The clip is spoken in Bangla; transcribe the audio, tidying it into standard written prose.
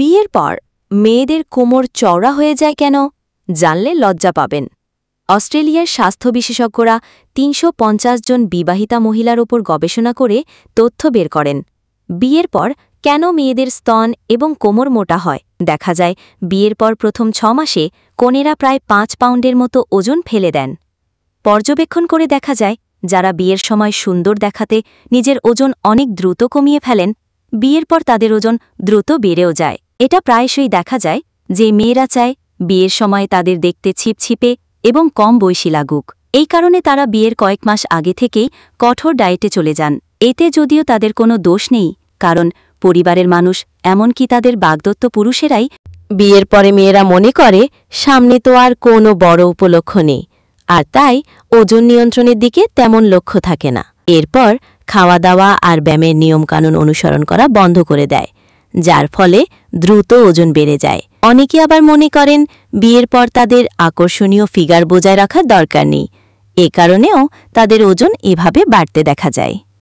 বিয়ের পর মেয়েদের কোমর চওড়া হয়ে যায় কেন জানলে লজ্জা পাবেন। অস্ট্রেলিয়ার স্বাস্থ্য বিশেষজ্ঞরা ৩৫০ জন বিবাহিতা মহিলার ওপর গবেষণা করে তথ্য বের করেন। বিয়ের পর কেন মেয়েদের স্তন এবং কোমর মোটা হয়। দেখা যায় বিয়ের পর প্রথম ৬ মাসে কনেরা প্রায় ৫ পাউন্ডের মতো ওজন ফেলে দেন। পর্যবেক্ষণ করে দেখা যায় যারা বিয়ের সময় সুন্দর দেখাতে নিজের ওজন অনেক দ্রুত কমিয়ে ফেলেন, বিয়ের পর তাদের ওজন দ্রুত বেড়েও যায়। এটা প্রায়শই দেখা যায় যে মেয়েরা চায় বিয়ের সময় তাদের দেখতে ছিপছিপে এবং কম বয়সী লাগুক। এই কারণে তারা বিয়ের কয়েক মাস আগে থেকেই কঠোর ডায়েটে চলে যান। এতে যদিও তাদের কোনো দোষ নেই, কারণ পরিবারের মানুষ, এমনকি তাদের বাগদত্ত পুরুষেরাই বিয়ের পরে মেয়েরা মনে করে সামনে তো আর কোনো বড় উপলক্ষ নেই, আর তাই ওজন নিয়ন্ত্রণের দিকে তেমন লক্ষ্য থাকে না। এরপর খাওয়া দাওয়া আর ব্যায়ামের নিয়মকানুন অনুসরণ করা বন্ধ করে দেয়, যার ফলে দ্রুত ওজন বেড়ে যায়। অনেকে আবার মনে করেন বিয়ের পর তাদের আকর্ষণীয় ফিগার বজায় রাখার দরকার নেই, এ কারণেও তাদের ওজন এভাবে বাড়তে দেখা যায়।